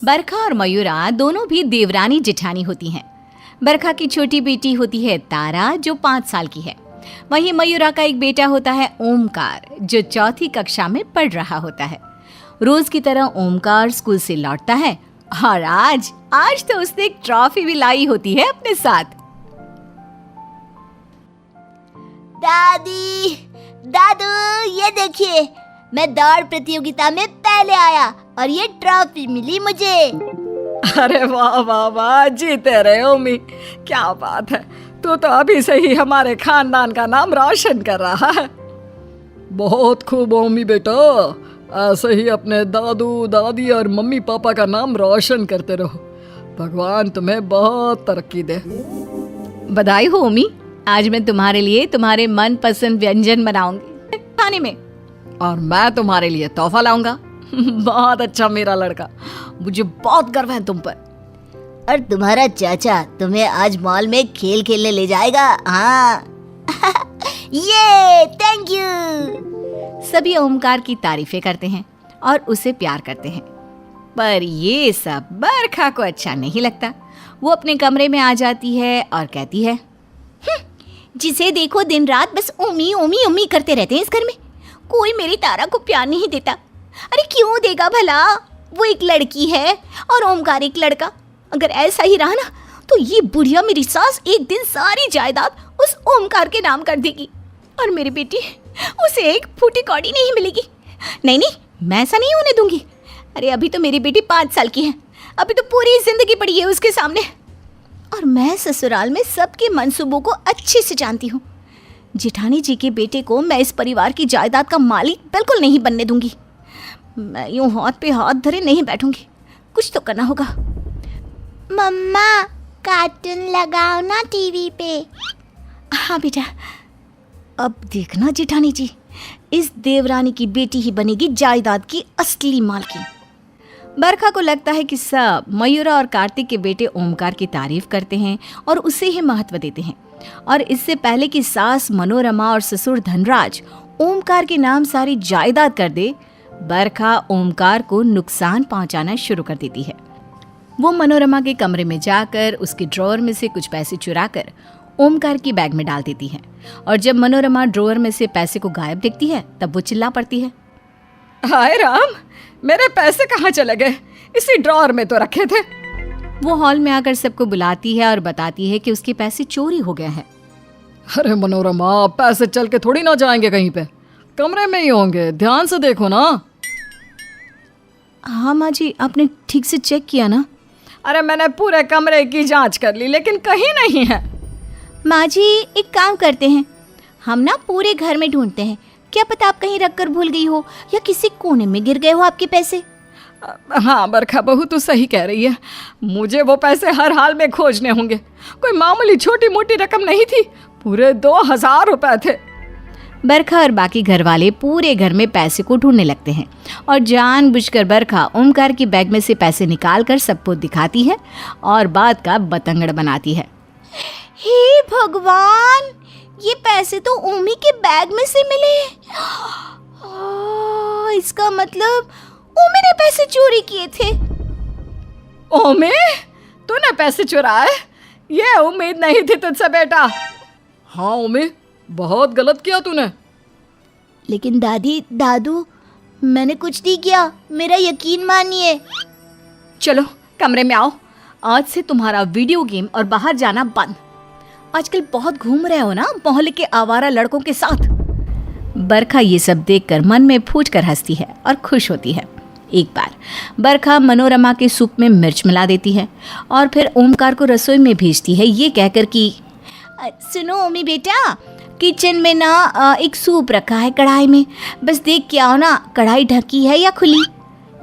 बरखा और मयूरा दोनों भी देवरानी जेठानी होती हैं। बरखा की छोटी बेटी होती है तारा, जो 5 साल की है। वहीं मयूरा का एक बेटा होता है ओमकार, जो 4ठी कक्षा में पढ़ रहा होता है। रोज की तरह ओमकार स्कूल से लौटता है और आज तो उसने एक ट्रॉफी भी लाई होती है अपने साथ। दादी, दादू, ये देखिए, मैं दौड़ प्रतियोगिता में पहले आया और ये ट्रॉफी मिली मुझे। अरे वाह वाह वाह, जीते रहे ओमी, क्या बात है। तू तो अभी से ही हमारे खानदान का नाम रोशन कर रहा है। बहुत खूब ओमी बेटा, ऐसे ही अपने दादू दादी और मम्मी पापा का नाम रोशन करते रहो। भगवान तुम्हें बहुत तरक्की दे। बधाई हो ओमी, आज मैं तुम्हारे लिए तुम्हारे मनपसंद व्यंजन बनाऊंगी खाने में, और मैं तुम्हारे लिए तोहफा लाऊंगा। बहुत अच्छा मेरा लड़का, मुझे बहुत गर्व है तुम पर। और तुम्हारा चाचा तुम्हें आज मॉल में खेल खेलने ले जाएगा। हाँ। ये थैंक यू। सभी ओमकार की तारीफें करते हैं और उसे प्यार करते हैं, पर ये सब बरखा को अच्छा नहीं लगता। वो अपने कमरे में आ जाती है और कहती है, जिसे देखो दिन रात बस उम्मी उम्मी उम्मी करते रहते हैं इस घर में। कोई मेरी तारा को प्यार नहीं देता। अरे क्यों देगा भला? वो एक लड़की है और ओमकार एक लड़का। अगर ऐसा ही रहा ना तो ये बुढ़िया मेरी सास एक दिन सारी जायदाद उस ओमकार के नाम कर देगी और मेरी बेटी, उसे एक फूटी कौड़ी नहीं मिलेगी। नहीं, मैं ऐसा नहीं होने दूंगी। अरे अभी तो मेरी बेटी 5 साल की है, अभी तो पूरी जिंदगी पड़ी है उसके सामने। और मैं ससुराल में सबके मंसूबों को अच्छे से जानती हूँ। जेठानी जी के बेटे को मैं इस परिवार की जायदाद का मालिक बिल्कुल नहीं बनने दूंगी। मैं यूं हाथ पे हाथ धरे नहीं बैठूंगी, कुछ तो करना होगा। मम्मा, कार्टून लगाओ ना टीवी पे। हाँ बेटा, अब देखना जेठानी जी, इस देवरानी की बेटी ही बनेगी जायदाद की असली मालकिन। बरखा को लगता है कि सब मयूरा और कार्तिक के बेटे ओमकार की तारीफ करते हैं और उसे ही महत्व देते हैं। और इससे पहले कि सास मनोरमा और ससुर धनराज ओमकार के नाम सारी जायदाद कर दे, बरखा ओमकार को नुकसान पहुंचाना शुरू कर देती है। वो मनोरमा के कमरे में जाकर उसके ड्रॉअर में से कुछ पैसे चुराकर ओमकार की बैग में डाल देती है। और जब मनोरमा ड्रॉअर में से पैसे को गायब देखती है, तब वो चिल्ला पड़ती है, हाय राम, मेरे पैसे कहाँ चले गए? इसी ड्रॉअर में तो रखे थे। वो हॉल में आकर सबको बुलाती है और बताती है कि उसके पैसे चोरी हो गए हैं। अरे मनोरमा, पैसे चल के थोड़ी ना जाएंगे कहीं पे, कमरे में ही होंगे, ध्यान से देखो ना। हाँ माँ जी, आपने ठीक से चेक किया ना? अरे मैंने पूरे कमरे की जांच कर ली, लेकिन कहीं नहीं है। माँ जी, एक काम करते हैं, हम ना पूरे घर में ढूंढते हैं, क्या पता आप कहीं रख कर भूल गई हो या किसी कोने में गिर गए हो आपके पैसे। हाँ बरखा बहू, तू सही कह रही है, मुझे वो पैसे हर हाल में खोजने होंगे। कोई मामूली छोटी मोटी रकम नहीं थी, पूरे 2000 रुपए थे। बरखा और बाकी घर वाले पूरे घर में पैसे को ढूंढने लगते हैं और जानबूझकर बरखा ओमकार की बैग में से पैसे निकालकर सबको दिखाती है और बात का बतंगड़ बनाती है। हे भगवान, ये पैसे तो ओमी के बैग में से मिले। इसका मतलब ओमी ने पैसे चोरी किए थे। ओमी, तूने पैसे चुराए? ये उम्मीद नहीं थी तुझसे बेटा। हाँ ओमी, बहुत गलत किया तूने। लेकिन दादी, दादू, मैंने कुछ नहीं किया, मेरा यकीन मानिए। चलो कमरे में आओ, आज से तुम्हारा वीडियो गेम और बाहर जाना बंद। आजकल बहुत घूम रहे हो ना मोहल्ले के आवारा लड़कों के साथ। बरखा ये सब देखकर मन में फूटकर हंसती है और खुश होती है। एक बार बरखा मनोरमा के सूप में मिर्च मिला देती है और फिर ओमकार को रसोई में भेजती है, ये कहकर कि सुनो ओमी बेटा, किचन में ना एक सूप रखा है कढ़ाई में, बस देख के आओ ना कढ़ाई ढकी है या खुली।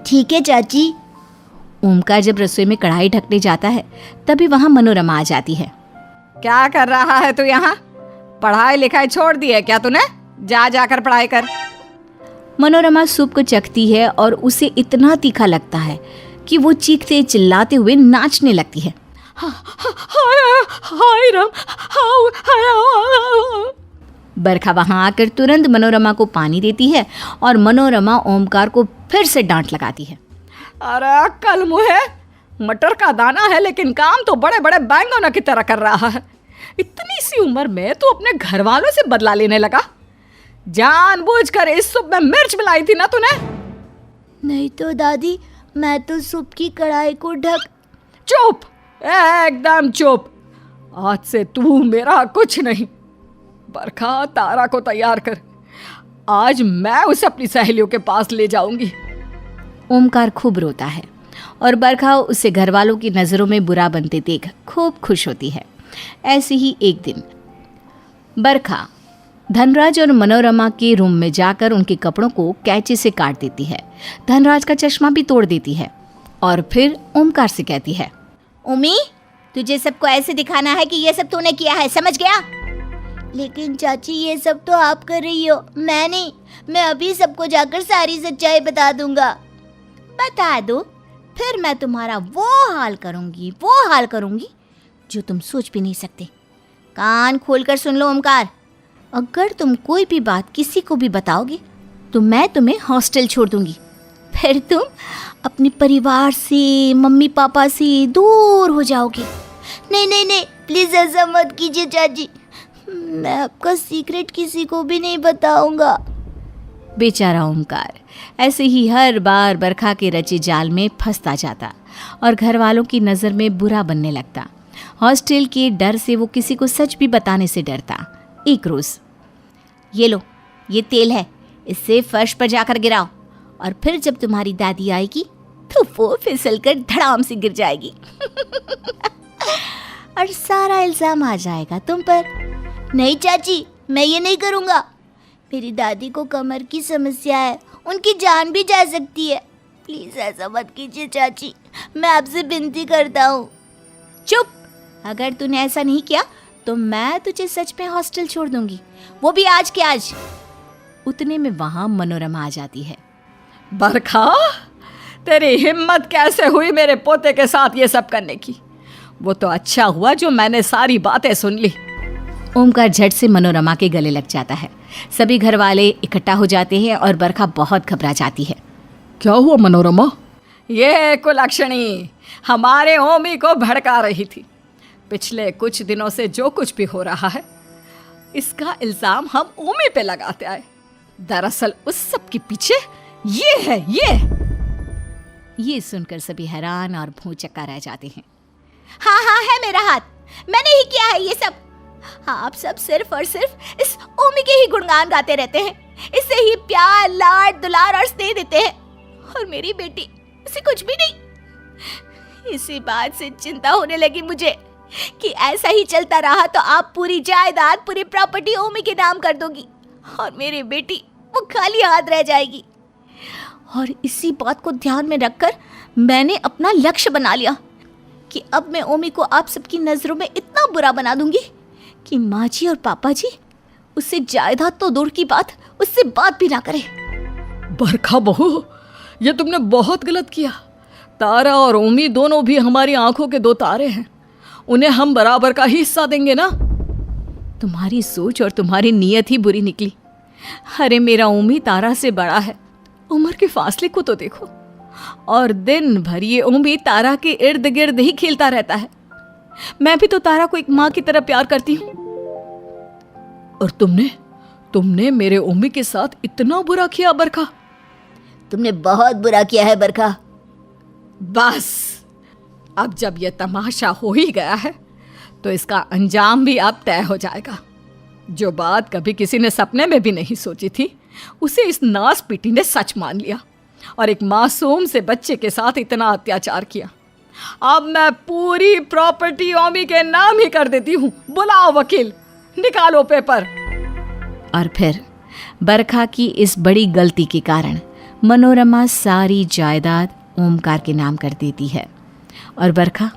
ठीक है चाची। ओमकार जब रसोई में कढ़ाई ढकने जाता है, तभी वहाँ मनोरमा आ जाती है। क्या कर रहा है तू यहाँ? पढ़ाई लिखाई छोड़ दी है क्या तूने? जाकर पढ़ाई कर। मनोरमा सूप को चखती है और उसे इतना तीखा लगता है कि वो चीखते चिल्लाते हुए नाचने लगती है। हाय राम, बरखा वहां आकर तुरंत मनोरमा को पानी देती है और मनोरमा ओमकार को फिर से डांट लगाती है। अरे कल मुहे, मटर का दाना है लेकिन काम तो बड़े बड़े बैंगनों की तरह कर रहा है। इतनी सी उम्र में तू अपने घर वालों से बदला लेने लगा। जानबूझकर इस सूप में मिर्च मिलाई थी ना तूने? नहीं तो दादी, मैं तो सूप की कढ़ाई को ढक। चुप, एकदम चुप। आज से तू मेरा कुछ नहीं। बरखा, तारा को तैयार कर, आज मैं उसे अपनी सहेलियों के पास ले जाऊंगी। ओमकार खूब रोता है और बरखा उसे घर वालों की नज़रों में बुरा बनते देख खूब खुश होती है। ऐसे ही एक दिन बरखा धनराज और मनोरमा के रूम में जाकर उनके कपड़ों को कैंची से काट देती है। धनराज का चश्मा भी तोड़ देती है और फिर ओमकार से कहती है, उमी, तुझे सबको ऐसे दिखाना है कि ये सब तूने किया है, समझ गया? लेकिन चाची, ये सब तो आप कर रही हो, मैं नहीं। मैं अभी सबको जाकर सारी सच्चाई बता दूंगा। बता दो, फिर मैं तुम्हारा वो हाल करूंगी जो तुम सोच भी नहीं सकते। कान खोलकर सुन लो ओमकार, अगर तुम कोई भी बात किसी को भी बताओगे तो मैं तुम्हें हॉस्टल छोड़ दूंगी। फिर तुम अपने परिवार से, मम्मी पापा से दूर हो जाओगे। नहीं नहीं नहीं, प्लीज ऐसा मत कीजिए चाची, मैं आपका सीक्रेट किसी को भी नहीं बताऊंगा। बेचारा ओमकार ऐसे ही हर बार बरखा के रचे जाल में फंसता जाता और घर वालों की नज़र में बुरा बनने लगता। हॉस्टल के डर से वो किसी को सच भी बताने से डरता। एक रोज़, ये लो, ये तेल है, इससे फर्श पर जाकर गिराओ और फिर जब तुम्हारी दादी आएगी तो वो फिसल कर धड़ाम से गिर जाएगी और सारा इल्जाम आ जाएगा तुम पर। नहीं चाची, मैं ये नहीं करूँगा। मेरी दादी को कमर की समस्या है, उनकी जान भी जा सकती है। प्लीज़ ऐसा मत कीजिए चाची, मैं आपसे विनती करता हूँ। चुप, अगर तूने ऐसा नहीं किया तो मैं तुझे सच में हॉस्टल छोड़ दूंगी, वो भी आज के आज। उतने में वहाँ मनोरमा आ जाती है। बरखा, तेरी हिम्मत कैसे हुई मेरे पोते के साथ ये सब करने की? वो तो अच्छा हुआ जो मैंने सारी बातें सुन ली। ओमकार झट से मनोरमा के गले लग जाता है। सभी घर वाले इकट्ठा हो जाते हैं और बरखा बहुत घबरा जाती है। क्या हुआ मनोरमा? ये कुलक्षणी हमारे ओमी को भड़का रही थी। पिछले कुछ दिनों से जो कुछ भी हो रहा है, इसका इल्जाम हम ओमी पे लगाते आए। दरअसल उस सब के पीछे ये है। ये सुनकर सभी हैरान और भौचक्का रह जाते हैं। हाँ हाँ, है मेरा हाथ, मैंने ही किया है ये सब। हाँ, आप सब सिर्फ और सिर्फ इस ओमी के ही गुणगान गाते रहते हैं, इससे ही प्यार, लाड, दुलार और स्नेह देते हैं, और मेरी बेटी उसे कुछ भी नहीं। इसी बात से चिंता होने लगी मुझे कि ऐसा ही चलता रहा तो आप पूरी जायदाद, पूरी प्रॉपर्टी ओमी के नाम कर दोगी और मेरी बेटी वो खाली हाथ रह जाएगी। और इसी बात को ध्यान में रखकर मैंने अपना लक्ष्य बना लिया कि अब मैं ओमी को आप सबकी नजरों में इतना बुरा बना दूंगी कि माँ जी और पापा जी उससे जायदाद तो दूर की बात, उससे बात भी ना करें। बरखा बहू, ये तुमने बहुत गलत किया। तारा और ओमी दोनों भी हमारी आंखों के दो तारे हैं, उन्हें हम बराबर का ही हिस्सा देंगे ना। तुम्हारी सोच और तुम्हारी नीयत ही बुरी निकली। अरे मेरा ओमी तारा से बड़ा है, उम्र के फासले को तो देखो, और दिन भर ये ओमी तारा के इर्द गिर्द ही खेलता रहता है। मैं भी तो तारा को एक माँ की तरह प्यार करती हूँ। और तुमने मेरे ओमी के साथ इतना बुरा किया बरखा? तुमने बहुत बुरा किया है बरखा। बस, अब जब यह तमाशा हो ही गया है तो इसका अंजाम भी अब तय हो जाएगा। जो बात कभी किसी ने सपने में भी नहीं सोची थी, उसे इस नास पीटी ने सच मान लिया और एक मासूम से बच्चे के साथ इतना अत्याचार किया। अब मैं पूरी प्रॉपर्टी ओमी के नाम ही कर देती हूँ। बुलाओ वकील, निकालो पेपर। और फिर बरखा की इस बड़ी गलती के कारण मनोरमा सारी जायदाद ओमकार के नाम कर देती है और बरखा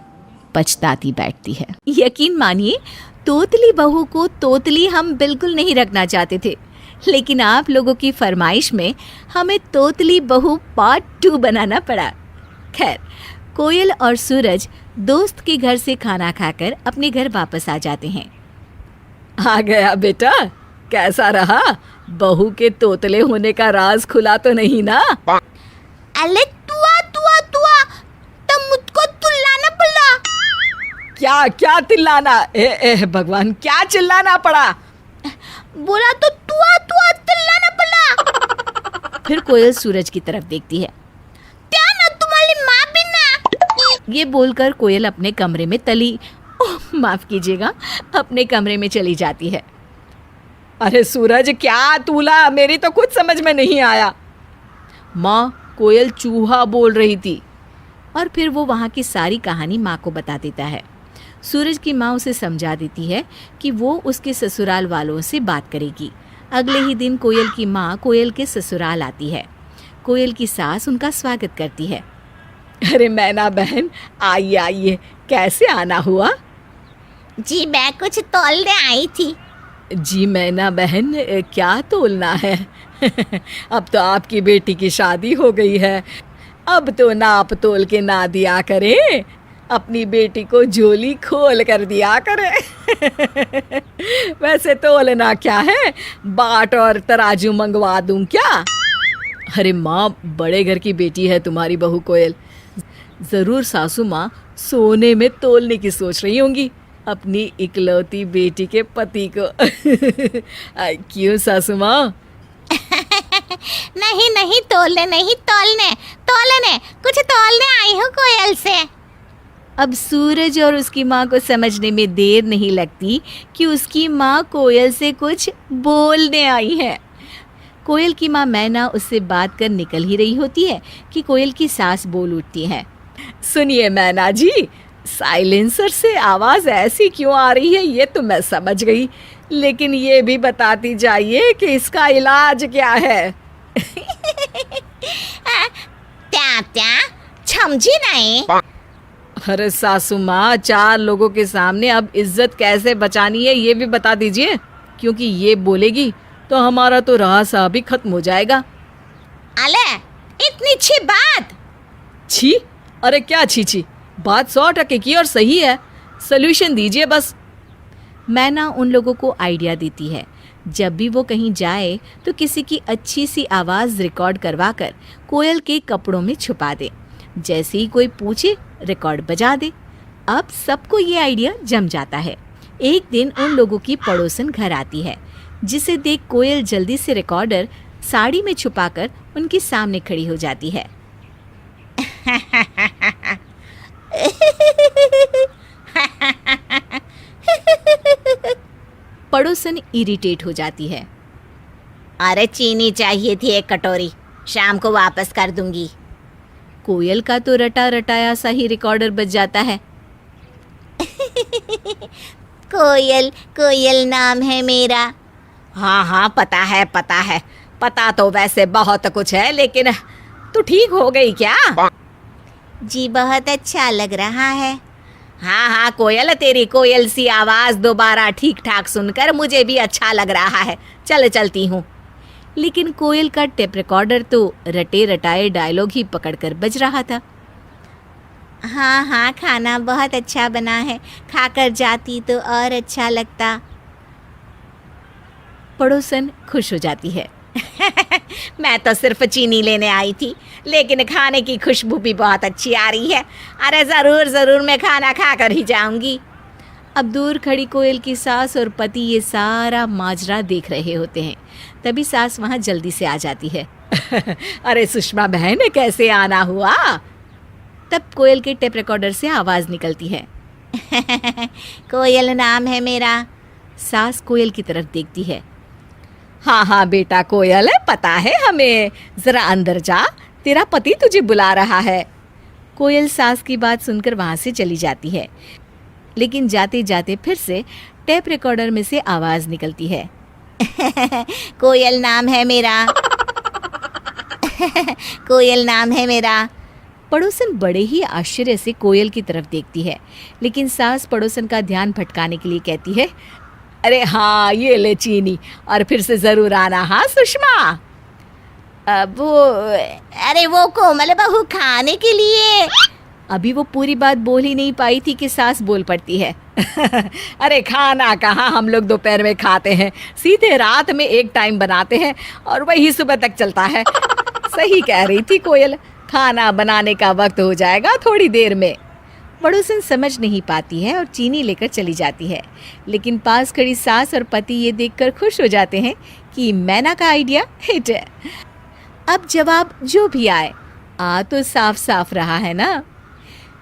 पछताती बैठती है। यकीन मानिए, तोतली बहू को तोतली हम बिल्कुल नहीं रखना चाहते थे, लेकिन आप लोगों की फरमाइश में हमें तोतली बहू पार्ट 2 बनाना पड़ा। खैर, कोयल और सूरज दोस्त के घर से खाना खाकर अपने घर वापस आ जाते हैं। आ गया बेटा, कैसा रहा? बहू के तोतले होने का राज खुला तो नहीं ना? अले तुआ तुआ तू क्या क्या चिल्लाना? भगवान, क्या चिल्लाना पड़ा? बोला तो तुआ चिल्लाना पड़ा। फिर कोयल सूरज की तरफ देखती है। क्या ना तुम्हारी माँ भी ना। ये बोलकर कोयल अपने कमरे में माफ कीजिएगा, अपने कमरे में चली जाती है। अरे सूरज, क्या तूला? मेरी तो कुछ समझ में नहीं आया। माँ, कोयल चूहा बोल रही थी। और फिर वो वहाँ की सारी कहानी माँ को बता देता है। सूरज की माँ उसे समझा देती है कि वो उसके ससुराल वालों से बात करेगी। अगले ही दिन कोयल की माँ कोयल के ससुराल आती है। कोयल की सास उनका स्वागत करती है। अरे मैना बहन, आइए आइए, कैसे आना हुआ? जी मैं कुछ तोलने आई थी। जी मैना बहन, क्या तोलना है? अब तो आपकी बेटी की शादी हो गई है, अब तो नाप तोल के ना दिया करें, अपनी बेटी को झोली खोल कर दिया करें। वैसे तोलना क्या है, बाट और तराजू मंगवा दूं क्या? अरे माँ, बड़े घर की बेटी है तुम्हारी बहू कोयल, ज़रूर सासू माँ सोने में तोलने की सोच रही होंगी अपनी इकलौती बेटी के पति को। क्यों सासू माँ? नहीं तोलने नहीं, तोलने कुछ तोलने आई हूँ कोयल से। अब सूरज और उसकी माँ को समझने में देर नहीं लगती कि उसकी माँ कोयल से कुछ बोलने आई है। कोयल की माँ मैना उससे बात कर निकल ही रही होती है कि कोयल की सास बोल उठती है। सुनिए मैना जी, साइलेंसर से आवाज़ ऐसी क्यों आ रही है ये तो मैं समझ गई, लेकिन ये भी बताती जाइए कि इसका इलाज क्या है। त्या समझी नहीं। अरे सासू माँ, 4 लोगों के सामने अब इज्जत कैसे बचानी है ये भी बता दीजिए, क्योंकि ये बोलेगी तो हमारा तो रहा साहब ही खत्म हो जाएगा। अले इतनी अच्छी बात। छी? अरे क्या छी? बात 100% की और सही है, सल्यूशन दीजिए बस। मैना उन लोगों को आइडिया देती है, जब भी वो कहीं जाए तो किसी की अच्छी सी आवाज़ रिकॉर्ड करवा कर कोयल के कपड़ों में छुपा दे। जैसे ही कोई पूछे रिकॉर्ड बजा दे। अब सबको ये आइडिया जम जाता है। एक दिन उन लोगों की पड़ोसन घर आती है, जिसे देख कोयल जल्दी से रिकॉर्डर साड़ी में छुपाकर उनके सामने खड़ी हो जाती है। पड़ोसन इरिटेट हो जाती है। अरे चीनी चाहिए थी 1 कटोरी, शाम को वापस कर दूंगी। कोयल का तो रटा रटाया सा ही रिकॉर्डर बज जाता है। कोयल नाम है मेरा। हाँ पता है, पता तो वैसे बहुत कुछ है, लेकिन तू ठीक हो गई क्या? जी बहुत अच्छा लग रहा है। हाँ कोयल, तेरी कोयल सी आवाज़ दोबारा ठीक ठाक सुनकर मुझे भी अच्छा लग रहा है। चलती हूँ। लेकिन कोयल का टेप रिकॉर्डर तो रटे रटाए डायलॉग ही पकड़कर बज रहा था। हाँ खाना बहुत अच्छा बना है, खाकर जाती तो और अच्छा लगता। पड़ोसन खुश हो जाती है। मैं तो सिर्फ चीनी लेने आई थी, लेकिन खाने की खुशबू भी बहुत अच्छी आ रही है। अरे ज़रूर मैं खाना खाकर ही जाऊंगी। अब दूर खड़ी कोयल की सास और पति ये सारा माजरा देख रहे होते हैं। तभी सास वहाँ जल्दी से आ जाती है। अरे सुषमा बहन, कैसे आना हुआ? तब कोयल के टेप रिकॉर्डर से आवाज़ निकलती है। कोयल नाम है मेरा। सास कोयल की तरफ देखती है। हाँ बेटा कोयल, पता है हमें, ज़रा अंदर जा, तेरा पति तुझे बुला रहा है। कोयल सास की बात सुनकर वहाँ से चली जाती है, लेकिन जाते जाते फिर से टेप रिकॉर्डर में से आवाज़ निकलती है। कोयल नाम है मेरा। कोयल नाम है मेरा। पड़ोसन बड़े ही आश्चर्य से कोयल की तरफ देखती है, लेकिन सास पड़ोसन का ध्यान भटकाने के लिए कहती है, अरे हाँ, ये ले चीनी, और फिर से ज़रूर आना। हाँ सुषमा। वो कोमल बहू खाने के लिए। अभी वो पूरी बात बोल ही नहीं पाई थी कि सास बोल पड़ती है। अरे खाना कहाँ हम लोग दोपहर में खाते हैं, सीधे रात में एक टाइम बनाते हैं और वही सुबह तक चलता है। सही कह रही थी कोयल, खाना बनाने का वक्त हो जाएगा थोड़ी देर में। पड़ोसन समझ नहीं पाती है और चीनी लेकर चली जाती है, लेकिन पास खड़ी सास और पति ये देखकर खुश हो जाते हैं कि मैना का आइडिया हिट है। अब जवाब जो भी आए, आ तो साफ साफ रहा है ना।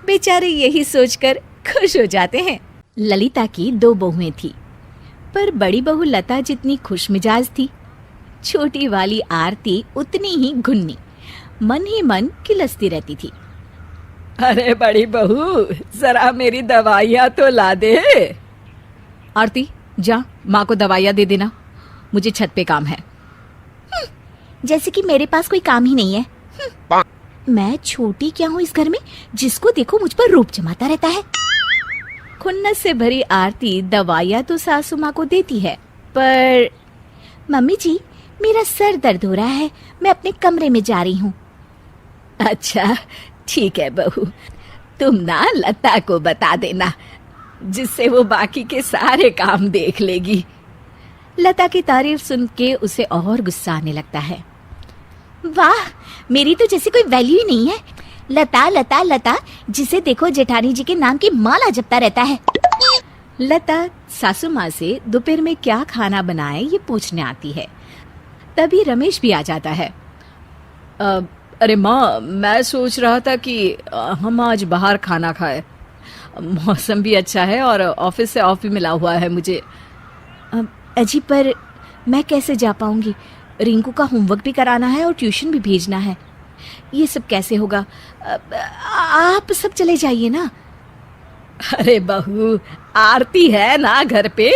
बेचारे यही सोचकर खुश हो जाते हैं। ललिता की 2 बहुएं थी, पर बड़ी बहू लता जितनी खुश मिजाज थी, छोटी वाली आरती उतनी ही घुन्नी, मन ही मन किलसती रहती थी। अरे बड़ी बहू, जरा मेरी दवाइयाँ तो ला दे। आरती जा, माँ को दवाइयाँ दे देना, मुझे छत पे काम है। जैसे कि मेरे पास कोई काम ही नहीं है। मैं छोटी क्या हूँ इस घर में, जिसको देखो मुझ पर रूप जमाता रहता है। खुन्नस से भरी आरती दवाइयाँ तो सासू माँ को देती है, पर मम्मी जी, मेरा सर दर्द हो रहा है, मैं अपने कमरे में जा रही हूँ। अच्छा ठीक है बहू, तुम ना लता को बता देना, जिससे वो बाकी के सारे काम देख लेगी। लता की तारीफ सुन के उसे और गुस्सा आने लगता है। वाह, मेरी तो जैसे कोई वैल्यू ही नहीं है। लता लता लता, जिसे देखो जेठानी जी के नाम की माला जपता रहता है। लता सासू माँ से दोपहर में क्या खाना बनाए ये पूछने आती है। तभी रमेश भी आ जाता है। अरे माँ, मैं सोच रहा था कि हम आज बाहर खाना खाए। मौसम भी अच्छा है और ऑफिस से ऑफ भी मिला हुआ है मुझे। अजी, पर मैं कैसे जा पाऊंगी? रिंकू का होमवर्क भी कराना है और ट्यूशन भी भेजना है। ये सब कैसे होगा? आप सब चले जाइए ना। अरे बहू, आरती है ना घर पे,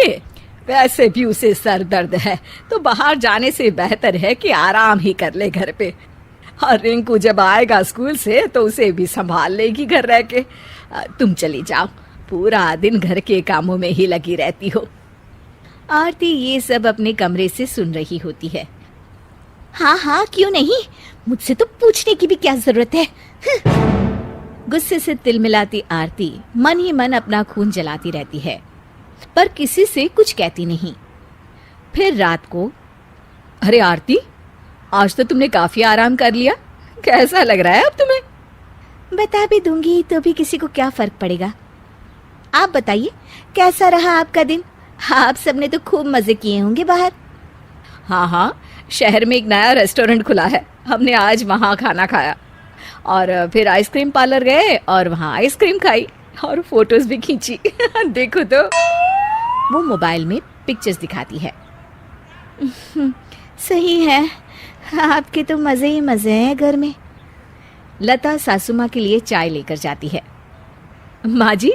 वैसे भी उसे सर दर्द है, तो बाहर जाने से बेहतर है कि आराम ही कर ले घर पे। और रिंकू जब आएगा स्कूल से तो उसे भी संभाल लेगी घर रह के। तुम चली जाओ, पूरा दिन घर के कामों में ही लगी रहती हो। आरती ये सब अपने कमरे से सुन रही होती है। हाँ हाँ, क्यों नहीं, मुझसे तो पूछने की भी क्या जरूरत है। गुस्से से तिलमिलाती आरती मन ही मन अपना खून जलाती रहती है, पर किसी से कुछ कहती नहीं। फिर रात को, अरे आरती, आज तो तुमने काफी आराम कर लिया, कैसा लग रहा है अब तुम्हें? बता भी दूंगी तो भी किसी को क्या फर्क पड़ेगा। आप बताइए, कैसा रहा आपका दिन? आप सबने तो खूब मजे किए होंगे बाहर। हाँ हाँ, शहर में एक नया रेस्टोरेंट खुला है, हमने आज वहाँ खाना खाया और फिर आइसक्रीम पार्लर गए और वहाँ आइसक्रीम खाई और फोटोज भी खींची। देखो तो। वो मोबाइल में पिक्चर्स दिखाती है। सही है, आपके तो मजे ही मजे हैं घर में। लता सासू माँ के लिए चाय लेकर जाती है। माँ जी,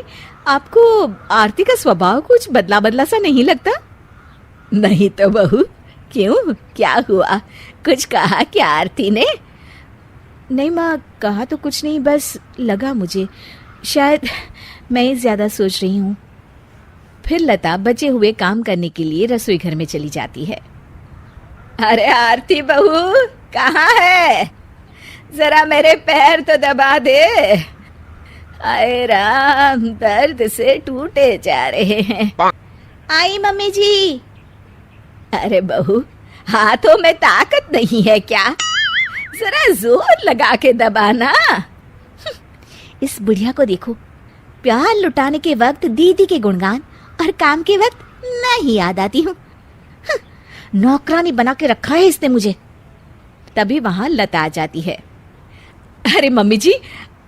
आपको आरती का स्वभाव कुछ बदला बदला सा नहीं लगता? नहीं तो बहू, क्यों, क्या हुआ? कुछ कहा क्या आरती ने? नहीं माँ, कहा तो कुछ नहीं, बस लगा मुझे शायद मैं ही ज्यादा सोच रही हूँ। फिर लता बचे हुए काम करने के लिए रसोई घर में चली जाती है। अरे आरती बहू, कहाँ है? जरा मेरे पैर तो दबा दे। आए राम, दर्द से टूटे जा रहे हैं। आई मम्मी जी। अरे बहू, हाथों में ताकत नहीं है क्या? जरा जोर लगा के दबाना। इस बुढ़िया को देखो, प्यार लुटाने के वक्त दीदी के गुणगान और काम के वक्त मैं ही याद आती हूँ। नौकरानी बना के रखा है इसने मुझे। तभी वहां लता आ जाती है। अरे मम्मी जी,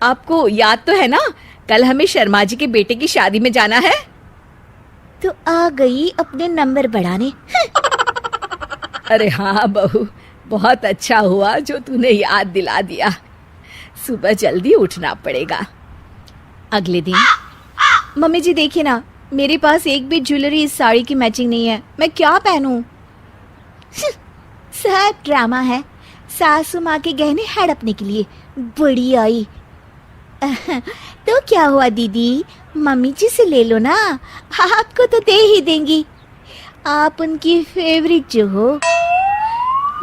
आपको याद तो है ना, कल हमें शर्मा जी के बेटे की शादी में जाना है। तो आ गई अपने नंबर बढ़ाने। अरे हाँ बहू, बहुत अच्छा हुआ जो तूने याद दिला दिया। सुबह जल्दी उठना पड़ेगा। अगले दिन, मम्मी जी देखिए ना, मेरे पास एक भी ज्वेलरी इस साड़ी की मैचिंग नहीं है, मैं क्या पहनूं? सब ड्रामा है, सासू माँ के गहने हड़पने के लिए। बड़ी आई। तो क्या हुआ दीदी, मम्मी जी से ले लो ना, आपको तो दे ही देंगी, आप उनकी फेवरेट जो हो।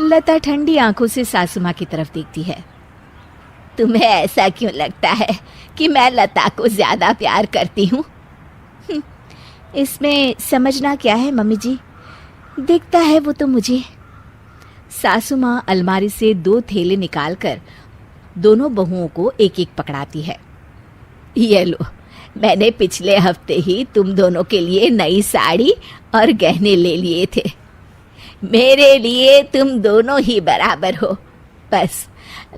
लता ठंडी आंखों से सासू माँ की तरफ देखती है। तुम्हें ऐसा क्यों लगता है कि मैं लता को ज्यादा प्यार करती हूँ? इसमें समझना क्या है मम्मी जी, दिखता है वो तो मुझे। सासू माँ अलमारी से 2 थैले निकालकर दोनों बहुओं को एक एक पकड़ाती है। ये लो, मैंने पिछले हफ्ते ही तुम दोनों के लिए नई साड़ी और गहने ले लिए थे। मेरे लिए तुम दोनों ही बराबर हो। बस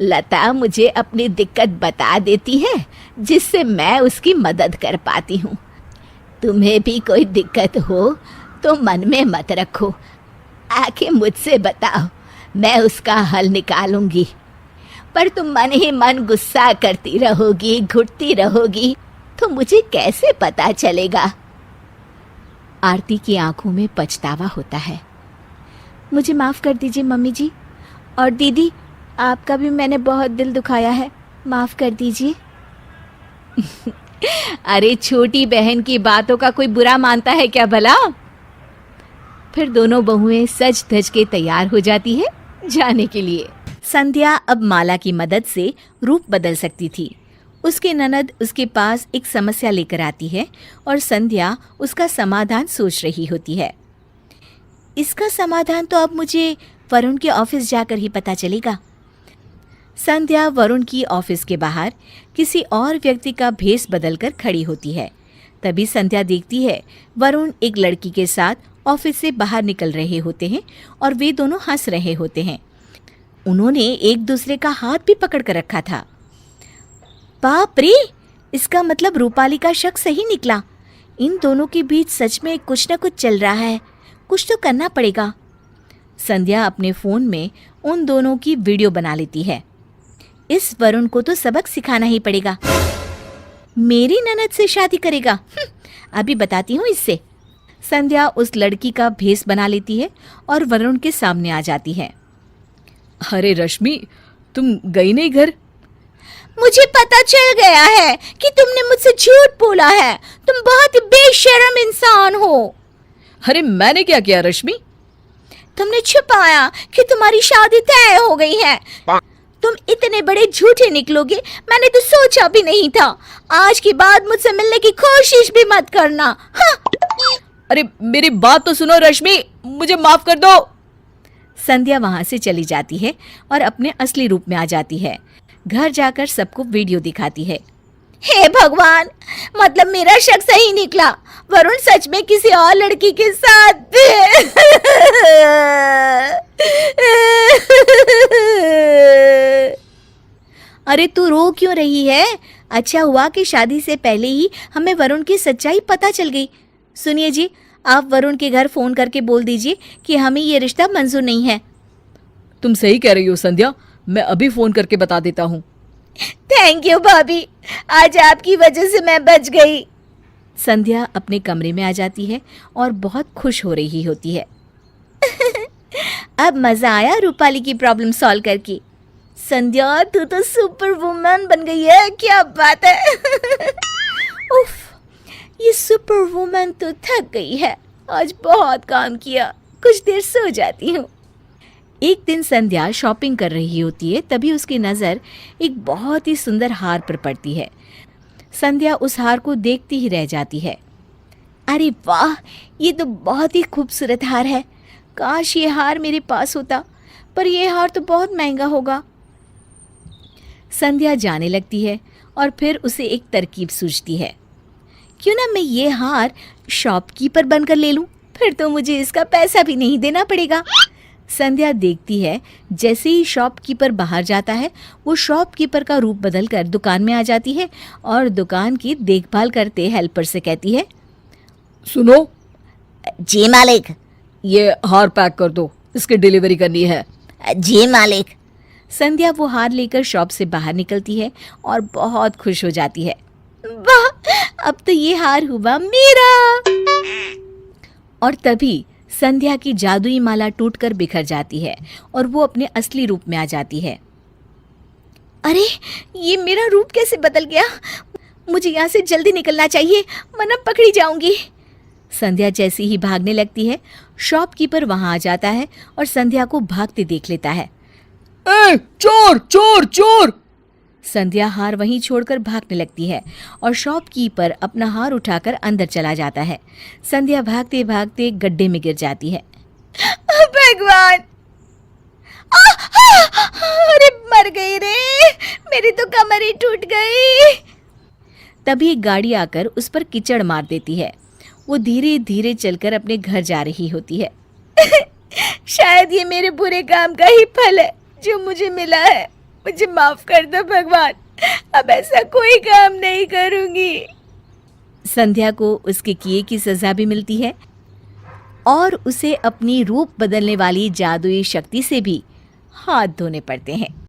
लता मुझे अपनी दिक्कत बता देती है, जिससे मैं उसकी मदद कर पाती हूँ। तुम्हें भी कोई दिक्कत हो तो मन में मत रखो, आके मुझसे बताओ, मैं उसका हल निकालूंगी। पर तुम मन ही मन गुस्सा करती रहोगी, घुटती रहोगी, तो मुझे कैसे पता चलेगा? आरती की आंखों में पछतावा होता है। मुझे माफ़ कर दीजिए मम्मी जी, और दीदी आपका भी मैंने बहुत दिल दुखाया है, माफ़ कर दीजिए। अरे छोटी बहन की बातों का कोई बुरा मानता है क्या भला? फिर दोनों बहुएं सज धज के तैयार हो जाती है जाने के लिए। संध्या अब माला की मदद से रूप बदल सकती थी। उसके ननद उसके पास एक समस्या लेकर आती है और संध्या उसका समाधान सोच रही होती है। इसका समाधान तो अब मुझे वरुण के ऑफिस जाकर ही पता चलेगा। संध्या वरुण की ऑफिस के बाहर किसी और व्यक्ति का भेष बदलकर खड़ी होती है। तभी संध्या देखती है वरुण एक लड़की के साथ ऑफिस से बाहर निकल रहे होते हैं और वे दोनों हंस रहे होते हैं। उन्होंने एक दूसरे का हाथ भी पकड़ कर रखा था। बाप रे, इसका मतलब रूपाली का शक सही निकला। इन दोनों के बीच सच में कुछ न कुछ चल रहा है, कुछ तो करना पड़ेगा। संध्या अपने फ़ोन में उन दोनों की वीडियो बना लेती है। इस वरुण को तो सबक सिखाना ही पड़ेगा। मेरी ननद से शादी करेगा? अभी बताती हूँ इससे। संध्या उस लड़की का भेष बना लेती है और वरुण के सामने आ जाती है। अरे रश्मि, तुम गई नहीं घर? मुझे पता चल गया है कि तुमने मुझसे झूठ बोला है। तुम बहुत ही बेशर्म इंसान हो। अरे मैंने क्या किया रश्मि? तुमने छुपाया कि तुम्हारी शादी तय हो गई है। तुम इतने बड़े झूठे निकलोगे, मैंने तो सोचा भी नहीं था। आज के बाद मुझसे मिलने की कोशिश भी मत करना। हाँ। अरे मेरी बात तो सुनो रश्मि, मुझे माफ कर दो। संध्या वहां से चली जाती है और अपने असली रूप में आ जाती है। घर जाकर सबको वीडियो दिखाती है। हे भगवान, मतलब मेरा शक सही निकला। वरुण सच में किसी और लड़की के साथ अरे तू रो क्यों रही है? अच्छा हुआ कि शादी से पहले ही हमें वरुण की सच्चाई पता चल गई। सुनिए जी, आप वरुण के घर फोन करके बोल दीजिए कि हमें ये रिश्ता मंजूर नहीं है। तुम सही कह रही हो संध्या, मैं अभी फोन करके बता देता हूँ। थैंक यू भाभी, आज आपकी वजह से मैं बच गई। संध्या अपने कमरे में आ जाती है और बहुत खुश हो रही होती है। अब मजा आया रूपाली की प्रॉब्लम सॉल्व करके। संध्या, तू तो सुपर वुमन बन गई है, क्या बात है। उफ, ये सुपर वुमन तो थक गई है। आज बहुत काम किया, कुछ देर सो जाती हूँ। एक दिन संध्या शॉपिंग कर रही होती है, तभी उसकी नज़र एक बहुत ही सुंदर हार पर पड़ती है। संध्या उस हार को देखती ही रह जाती है। अरे वाह, ये तो बहुत ही खूबसूरत हार है। काश ये हार मेरे पास होता, पर यह हार तो बहुत महंगा होगा। संध्या जाने लगती है और फिर उसे एक तरकीब सूझती है। क्यों ना मैं ये हार शॉपकीपर बनकर ले लूं, फिर तो मुझे इसका पैसा भी नहीं देना पड़ेगा। संध्या देखती है जैसे ही शॉपकीपर बाहर जाता है, वो शॉपकीपर का रूप बदलकर दुकान में आ जाती है और दुकान की देखभाल करते हेल्पर से कहती है, सुनो। जी मालिक। ये हार पैक कर दो, इसकी डिलीवरी करनी है। जी मालिक। संध्या वो हार लेकर शॉप से बाहर निकलती है और बहुत खुश हो जाती है। वाह, अब तो ये हार हुआ मेरा। और तभी संध्या की जादुई माला टूटकर बिखर जाती है और वो अपने असली रूप में आ जाती है। अरे, ये मेरा रूप कैसे बदल गया? मुझे यहाँ से जल्दी निकलना चाहिए, वरना पकड़ी जाऊंगी। संध्या जैसी ही भागने लगती है, शॉपकीपर वहां आ जाता है और संध्या को भागते देख लेता है। ए, चोर चोर चोर! संध्या हार वहीं छोड़कर भागने लगती है और शॉपकीपर अपना हार उठाकर अंदर चला जाता है। संध्या भागते भागते गड्ढे में गिर जाती है। भगवान, अरे मर गई रे, मेरी तो कमर ही टूट गई। तभी एक गाड़ी आकर उस पर कीचड़ मार देती है। वो धीरे धीरे चलकर अपने घर जा रही होती है। शायद ये मेरे बुरे काम का ही फल है जो मुझे मिला है। मुझे माफ कर दो भगवान, अब ऐसा कोई काम नहीं करूंगी। संध्या को उसके किए की सजा भी मिलती है और उसे अपनी रूप बदलने वाली जादुई शक्ति से भी हाथ धोने पड़ते हैं।